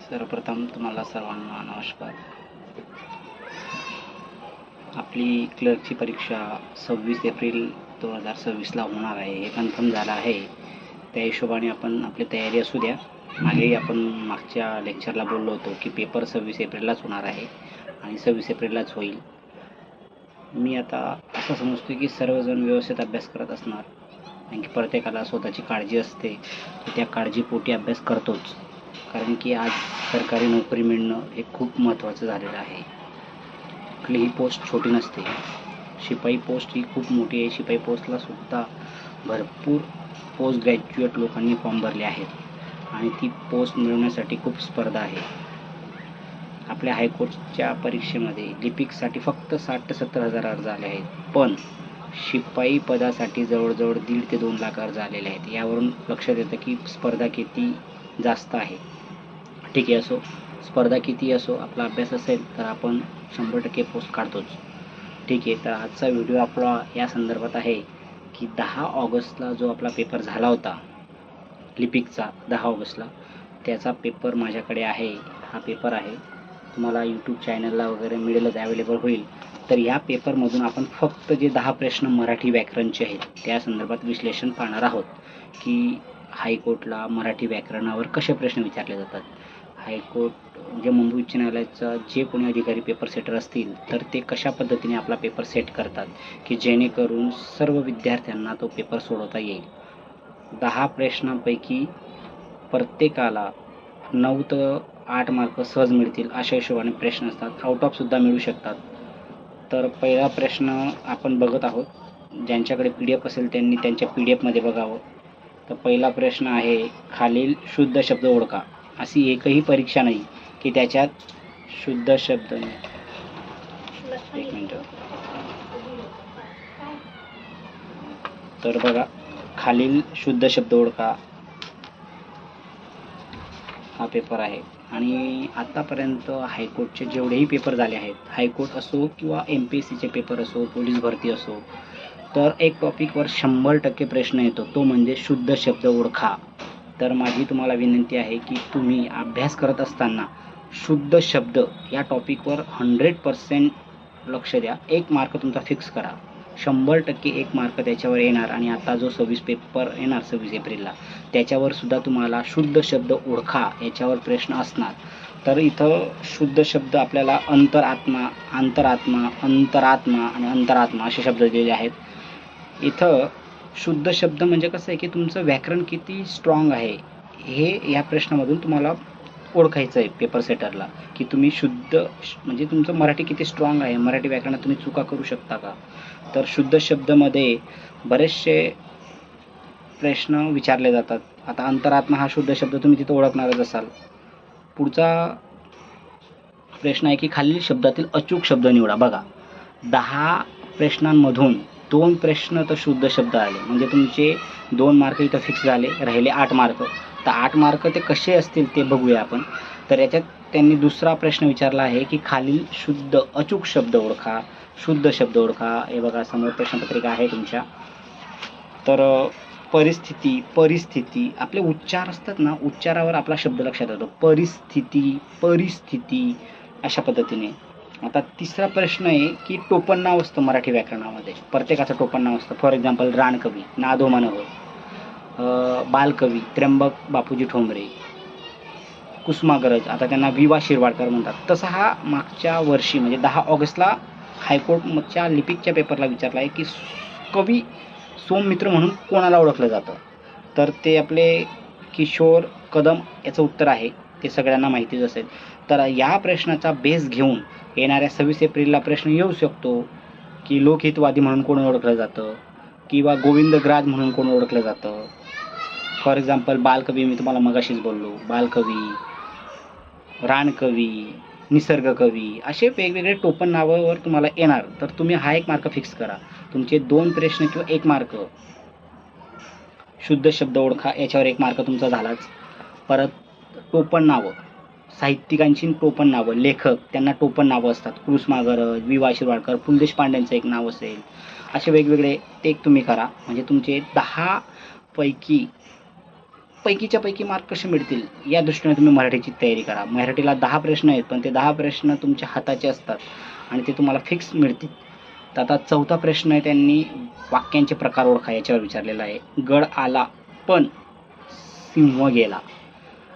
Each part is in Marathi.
सर्वप्रथम तुम्हाला सर्वांना नमस्कार. आपली क्लर्कची परीक्षा 26 एप्रिल 2026ला होणार आहे, हे कन्फर्म झालं आहे. त्या हिशोबाने आपण आपली तयारी असू द्या. आपण मागच्या लेक्चरला बोललो होतो की पेपर 26 एप्रिललाच होणार आहे आणि 26 एप्रिललाच होईल. मी आता असं समजतो की सर्वजण व्यवस्थित अभ्यास करत असणार, कारण की प्रत्येकाला स्वतःची काळजी असते, की त्या काळजीपोटी अभ्यास करतोच. कारण की आज सरकारी नोकरी मिळणं हे खूप महत्त्वाचं झालेलं आहे. कुठलीही पोस्ट छोटी नसते. शिपाई पोस्ट ही खूप मोठी आहे. शिपाई पोस्टला सुद्धा भरपूर पोस्ट ग्रॅज्युएट लोकांनी फॉर्म भरले आहेत आणि ती पोस्ट मिळवण्यासाठी खूप स्पर्धा आहे. आपल्या हायकोर्टच्या परीक्षेमध्ये लिपिकसाठी फक्त 60 ते 70 हजार अर्ज आले आहेत, पण शिपाई पदासाठी जवळजवळ 1.5 ते 2 लाख अर्ज आलेले आहेत. यावरून लक्षात येतं की स्पर्धा किती जास्त आहे. ठीक आहे, असो, स्पर्धा किती असो, आपला अभ्यास असेल तर आपण 100% पोस्ट काढतोच. ठीक आहे, तर आजचा व्हिडिओ आपला या संदर्भात आहे की 10 ऑगस्टला जो आपला पेपर झाला होता लिपिकचा, 10 ऑगस्टला त्याचा पेपर माझ्याकडे आहे. हा पेपर आहे, तुम्हाला यूट्यूब चॅनलला वगैरे मिळेलच, अवेलेबल होईल. तर या पेपरमधून आपण फक्त जे 10 प्रश्न मराठी व्याकरणचे आहेत त्या संदर्भात विश्लेषण पाहणार आहोत की हायकोर्टला मराठी व्याकरणावर कसे प्रश्न विचारले जातात. हायकोर्ट म्हणजे मुंबई उच्च न्यायालयाचा जे कोणी अधिकारी पेपर सेटर असतील तर ते कशा पद्धतीने आपला पेपर सेट करतात की जेणेकरून सर्व विद्यार्थ्यांना तो पेपर सोडवता येईल. 10 प्रश्नांपैकी प्रत्येकाला 9 ते 8 मार्क सहज मिळतील अशा हिशोबाने प्रश्न असतात. आउट ऑफ सुद्धा मिळू शकतात. तर पहिला प्रश्न आपण बघत आहोत. ज्यांच्याकडे PDF असेल त्यांनी त्यांच्या PDF मध्ये बघावं. तर पहिला प्रश्न आहे, खालील शुद्ध शब्द ओळखा. अशी एकही परीक्षा नाही की त्याच्यात शुद्ध शब्द नाही. एक मिनिट. तर बघा, खालील शुद्ध शब्द ओळखा हा पेपर आहे. आणि आतापर्यंत हायकोर्टचे जेवढेही पेपर झाले आहेत, हायकोर्ट असो किंवा MPSCचे पेपर असो, पोलीस भरती असो, तर एक टॉपिकवर 100% प्रश्न येतो, तो म्हणजे शुद्ध शब्द ओळखा. तर माझी तुम्हाला विनंती आहे की तुम्ही अभ्यास करत असताना शुद्ध शब्द या टॉपिकवर 100% लक्ष द्या. 1 मार्क तुमचा फिक्स करा. 100% 1 मार्क त्याच्यावर येणार. आणि आता जो 26 पेपर येणार 26 एप्रिलला, त्याच्यावर सुद्धा तुम्हाला शुद्ध शब्द ओळखा याच्यावर प्रश्न असणार. तर इथं शुद्ध शब्द आपल्याला अंतरात्मा, अंतरात्मा, अंतरात्मा आणि अंतरात्मा असे शब्द दिलेले आहेत. इथं शुद्ध शब्द म्हणजे कसं आहे की तुमचं व्याकरण किती स्ट्रॉंग आहे हे या प्रश्नामधून तुम्हाला ओळखायचं आहे पेपर सेटरला, की तुम्ही शुद्ध म्हणजे तुमचं मराठी किती स्ट्रॉंग आहे, मराठी व्याकरणात तुम्ही चुका करू शकता का. तर शुद्ध शब्दमध्ये बरेचसे प्रश्न विचारले जातात. आता अंतरात्मा हा शुद्ध शब्द तुम्ही तिथं ओळखणारच असाल. पुढचा प्रश्न आहे की खालील शब्दातील अचूक शब्द निवडा. बघा, 10 प्रश्नांमधून 2 प्रश्न तर शुद्ध शब्द आले, म्हणजे तुमचे 2 मार्क इथं फिक्स झाले, राहिले 8 मार्क. तर 8 मार्क ते कसे असतील ते बघूया आपण. तर याच्यात त्यांनी दुसरा प्रश्न विचारला आहे की खालील शुद्ध अचूक शब्द ओळखा, शुद्ध शब्द ओळखा. हे बघा, समोर प्रश्नपत्रिका आहे तुमच्या. तर परिस्थिती, परिस्थिती, आपले उच्चार असतात ना, उच्चारावर आपला शब्द लक्षात येतो. परिस्थिती, परिस्थिती अशा पद्धतीने. आता तिसरा प्रश्न आहे की टोपण नाव असतं मराठी व्याकरणामध्ये, प्रत्येकाचं टोपण नाव असतं. फॉर एक्झाम्पल, रानकवी नादो मानव, बालकवी त्र्यंबक बापूजी ठोंबरे, कुसुमाग्रज, आता त्यांना विवा शिरवाडकर म्हणतात. तसा हा मागच्या वर्षी म्हणजे 10 ऑगस्टला हायकोर्टच्या लिपिकच्या पेपरला विचारला आहे की कवी सोममित्र म्हणून कोणाला ओळखलं जातं. तर ते आपले किशोर कदम याचं उत्तर आहे, ते सगळ्यांना माहितीच असेल. तर या प्रश्नाचा बेस घेऊन येणाऱ्या 26 एप्रिलला प्रश्न येऊ शकतो की लोकहितवादी म्हणून कोण ओळखलं जातं किंवा गोविंदग्राज म्हणून कोण ओळखलं जातं. फॉर एक्झाम्पल, बालकवी, मी तुम्हाला मगाशीच बोललो, बालकवी, रानकवी, निसर्गकवी, असे वेगवेगळे टोपण नावावर तुम्हाला येणार. तर तुम्ही हा 1 मार्क फिक्स करा. तुमचे 2 प्रश्न किंवा 1 मार्क शुद्ध शब्द ओळखा याच्यावर 1 मार्क तुमचा झालाच. परत टोपण नावं, साहित्यिकांची टोपण नावं, लेखक त्यांना टोपण नावं असतात. कुसुमाग्रज, विवा शिरवाडकर, पु ल देशपांडेंचं एक नाव असेल, असे वेगवेगळे ते एक तुम्ही करा. म्हणजे तुमचे 10 पैकी पैकीच्या पैकी मार्क कसे मिळतील या दृष्टीने तुम्ही मराठीची तयारी करा. मराठीला 10 प्रश्न आहेत, पण ते 10 प्रश्न तुमच्या हाताचे असतात आणि ते तुम्हाला फिक्स मिळतील. तर आता 4था प्रश्न आहे, त्यांनी वाक्यांचे प्रकार ओळखा याच्यावर विचारलेला आहे. गड आला पण सिंह गेला.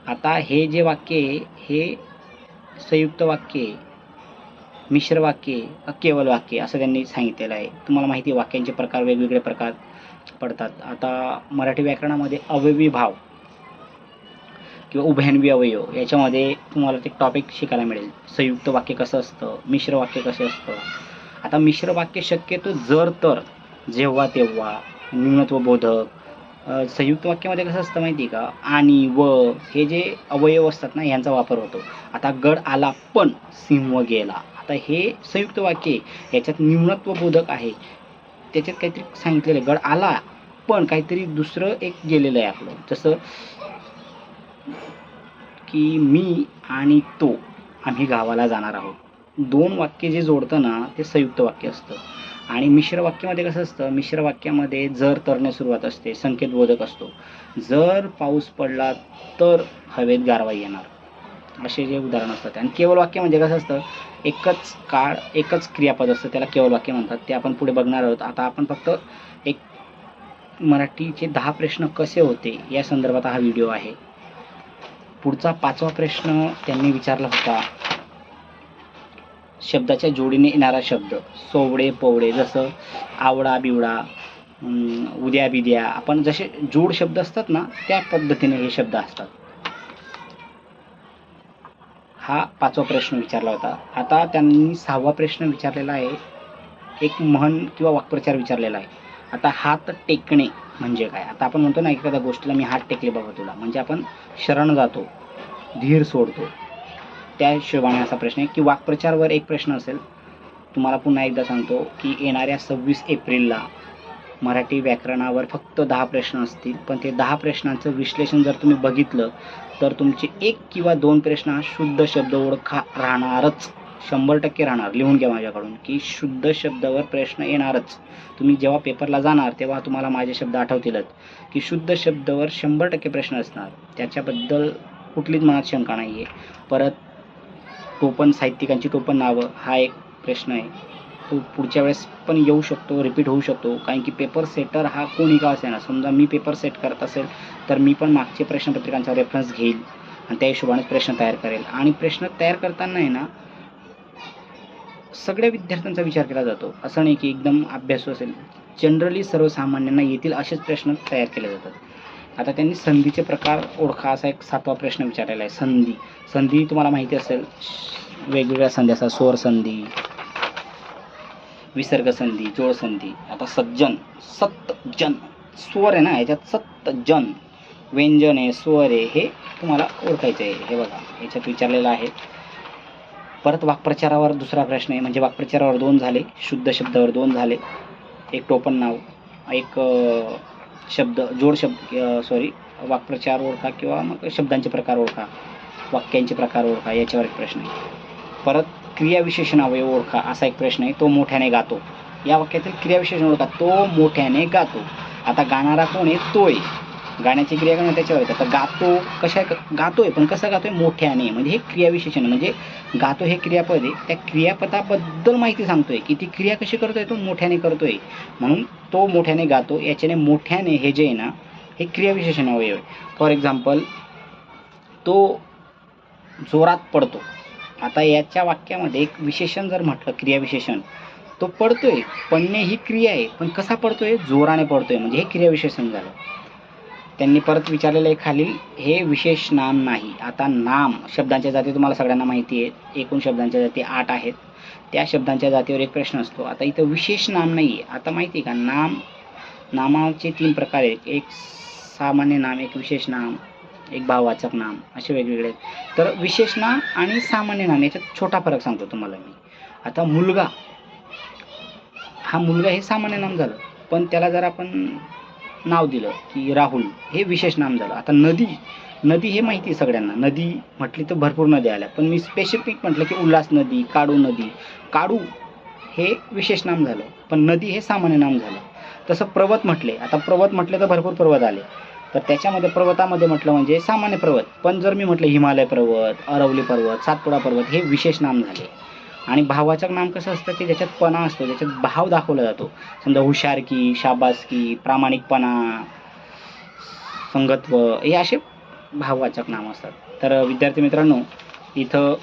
आता हे जे वाक्य आहे हे संयुक्त वाक्य आहे, मिश्र वाक्य आहे, केवळ वाक्य असं त्यांनी सांगितलेलं आहे. तुम्हाला माहिती आहे वाक्यांचे प्रकार वेगवेगळे प्रकार पडतात. आता मराठी व्याकरणामध्ये अवयवी भाव किंवा उभयान्वी अवयव याच्यामध्ये तुम्हाला ते टॉपिक शिकायला मिळेल. संयुक्त वाक्य कसं असतं, मिश्र वाक्य कसं असतं. आता मिश्र वाक्य शक्यतो जर तर, जेव्हा तेव्हा, न्यूनत्वबोधक. संयुक्त वाक्यामध्ये कसं असतं माहिती आहे का, आणि व हे जे अवयव असतात ना यांचा वापर होतो. आता गड आला पण सिंह गेला. आता हे संयुक्त वाक्य याच्यात न्यूनत्वबोधक आहे. त्याच्यात काहीतरी सांगितलेलं आहे, गड आला पण काहीतरी दुसरं एक गेलेलं आहे आपलं. जसं की मी आणि तो आम्ही गावाला जाणार आहोत. 2 वाक्य जे जोडतं ना ते संयुक्त वाक्य असतं. आणि मिश्र वाक्यामध्ये कसं असतं, मिश्र वाक्यामध्ये जर तरने सुरुवात असते, संकेतबोधक असतो. जर पाऊस पडला तर हवेत गारवा येणार, असे जे उदाहरण असतात. आणि केवळ वाक्य म्हणजे कसं असतं, एकच काळ एकच क्रियापद असतं, त्याला केवळ वाक्य म्हणतात. ते आपण पुढे बघणार आहोत. आता आपण फक्त एक मराठीचे 10 प्रश्न कसे होते या संदर्भात हा व्हिडिओ आहे. पुढचा 5वा प्रश्न त्यांनी विचारला होता, शब्दाच्या जोडीने येणारा शब्द, सोवडे पोवडे. जसं आवडा बिवडा, उद्या बिद्या, आपण जसे जोड शब्द असतात ना त्या पद्धतीने हे शब्द असतात. हा 5वा प्रश्न विचारला होता. आता त्यांनी 6वा प्रश्न विचारलेला आहे, एक म्हण किंवा वाक्प्रचार विचारलेला आहे. आता हात टेकणे म्हणजे काय. आता आपण म्हणतो ना एखाद्या गोष्टीला मी हात टेकले बाबा तुला, म्हणजे आपण शरण जातो, धीर सोडतो, त्या हिशोबाने असा प्रश्न आहे. की वाक्प्रचारवर एक प्रश्न असेल. तुम्हाला पुन्हा एकदा सांगतो की येणाऱ्या 26 एप्रिलला मराठी व्याकरणावर फक्त 10 प्रश्न असतील, पण ते 10 प्रश्नांचं विश्लेषण जर तुम्ही बघितलं तर तुमचे 1 किंवा 2 प्रश्न हा शुद्ध शब्द ओळखा राहणारच, 100% राहणार. लिहून घ्या माझ्याकडून की शुद्ध शब्दावर प्रश्न येणारच. तुम्ही जेव्हा पेपरला जाणार तेव्हा तुम्हाला माझे शब्द आठवतीलच की शुद्ध शब्दावर 100% प्रश्न असणार, त्याच्याबद्दल कुठलीच मनात शंका नाही आहे. परत टोपण, साहित्यिकांची टोपण नावं हा एक प्रश्न आहे, तो पुढच्या वेळेस पण येऊ शकतो, रिपीट होऊ शकतो. कारण की पेपर सेटर हा कोणी का असेना, समजा मी पेपर सेट करत असेल तर मी पण मागचे प्रश्नपत्रिकांचा रेफरन्स घेईल आणि त्या हिशोबाने प्रश्न तयार करेल. आणि प्रश्न तयार करताना आहे ना सगळ्या विद्यार्थ्यांचा विचार केला जातो. असं नाही की एकदम अभ्यासू असेल, जनरली सर्वसामान्यांना येतील असेच प्रश्न तयार केले जातात. आता त्यांनी संधीचे प्रकार ओळखा असा एक 7वा प्रश्न विचारलेला आहे. संधी. संधी तुम्हाला माहिती असेल, वेगवेगळ्या संधी असतात. स्वर संधी, विसर्ग संधी, जोड संधी. आता सज्जन, सत्जन, स्वर आहे ना याच्यात, सत्जन, व्यंजन आहे, स्वर आहे, हे तुम्हाला ओळखायचं आहे. हे बघा याच्यात विचारलेलं आहे. परत वाक्प्रचारावर दुसरा प्रश्न आहे, म्हणजे वाक्प्रचारावर 2 झाले, शुद्ध शब्दावर 2 झाले, एक टोपण नाव, एक शब्द जोड शब्द, वाक्प्रचार ओळखा किंवा मग शब्दांचे प्रकार ओळखा, वाक्यांचे प्रकार ओळखा, याच्यावर एक प्रश्न आहे. परत क्रियाविशेषण अवयव ओळखा असा एक प्रश्न आहे, तो मोठ्याने गातो. या वाक्यातील क्रियाविशेषण ओळखा, तो मोठ्याने गातो. आता गाणारा कोण आहे, तोय. गाण्याची क्रिया करणं त्याच्यावर येतं. आता गातो, कशा गातोय पण कसं गातोय, मोठ्याने, म्हणजे हे क्रियाविशेषण. म्हणजे गातो हे क्रियापद आहे, त्या क्रियापदाबद्दल माहिती सांगतोय की ती क्रिया कशी करतोय, तो मोठ्याने करतोय, म्हणून तो मोठ्याने गातो. याच्याने मोठ्याने हे जे आहे ना हे क्रियाविशेषण अवयव आहे. फॉर एक्झाम्पल, तो जोरात पडतो. आता याच्या वाक्यामध्ये एक विशेषण जर म्हटलं, क्रियाविशेषण, तो पडतोय, पडणे ही क्रिया आहे, पण कसा पडतोय, जोराने पडतोय, म्हणजे हे क्रियाविशेषण झालं. त्यांनी परत विचारलेलं आहे खालील, हे विशेष नाम नाही. आता नाम, शब्दांच्या जाती तुम्हाला सगळ्यांना माहिती आहे, एकूण शब्दांच्या जाती 8 आहेत. त्या शब्दांच्या जातीवर एक प्रश्न असतो. आता इथं विशेष नाम नाही आहे. आता माहिती आहे का, नामाचे 3 प्रकार आहेत, एक सामान्य नाम, एक विशेष नाम, एक भाववाचक नाम, असे वेगवेगळे. तर विशेष नाम आणि सामान्य नाम याच्यात छोटा फरक सांगतो तुम्हाला मी. आता मुलगा, हा मुलगा हे सामान्य नाम झालं, पण त्याला जर आपण नाव दिलं की राहुल, हे विशेष नाम झालं. आता नदी, नदी हे माहिती आहे सगळ्यांना, नदी म्हटली तर भरपूर नद्या आल्या, पण मी स्पेसिफिक म्हटलं की उल्हास नदी, काडू नदी, काडू हे विशेष नाम झालं, पण नदी हे सामान्य नाम झालं. तसं पर्वत म्हटले, आता पर्वत म्हटले तर भरपूर पर्वत आले, तर त्याच्यामध्ये पर्वतामध्ये म्हटलं म्हणजे सामान्य पर्वत, पण जर मी म्हटलं हिमालय पर्वत, अरवली पर्वत, सातपुडा पर्वत हे विशेष नाम झाले. आणि भाववाचक नाम कसं असतं की ज्याच्यात पणा असतो, ज्याच्यात भाव दाखवला जातो. समजा हुशारकी, शाबासकी, प्रामाणिकपणा, संगत्व हे असे भाववाचक नाम असतात. तर विद्यार्थी मित्रांनो, इथं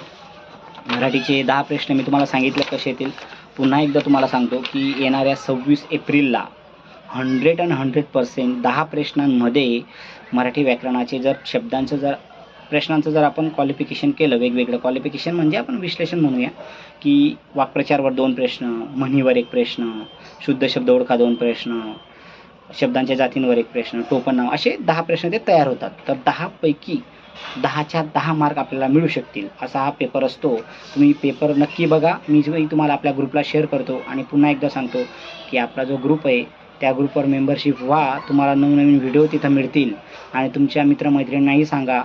मराठीचे 10 प्रश्न मी तुम्हाला सांगितले कसे येतील. पुन्हा एकदा तुम्हाला सांगतो की येणाऱ्या 26 एप्रिलला 100% 10 प्रश्नांमध्ये मराठी व्याकरणाचे जर शब्दांचं प्रश्नांचं जर आपण क्वालिफिकेशन केलं, वेगवेगळं क्वालिफिकेशन म्हणजे आपण विश्लेषण म्हणूया, की वाक्प्रचारवर 2 प्रश्न, म्हणीवर 1 प्रश्न, शुद्ध शब्द ओळखा 2 प्रश्न, शब्दांच्या जातींवर 1 प्रश्न, टोपण नाव, असे 10 प्रश्न ते तयार होतात. तर 10 पैकी 10च्या 10 मार्क आपल्याला मिळू शकतील असा हा पेपर असतो. तुम्ही पेपर नक्की बघा. मी तुम्हाला आपल्या ग्रुपला शेअर करतो आणि पुन्हा एकदा सांगतो की आपला जो ग्रुप आहे त्या ग्रुपवर मेंबरशिप व्हा. तुम्हाला नवनवीन व्हिडिओ तिथं मिळतील आणि तुमच्या मित्रमैत्रिणींनाही सांगा.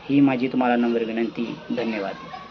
ही माझी तुम्हाला नम्र विनंती. धन्यवाद.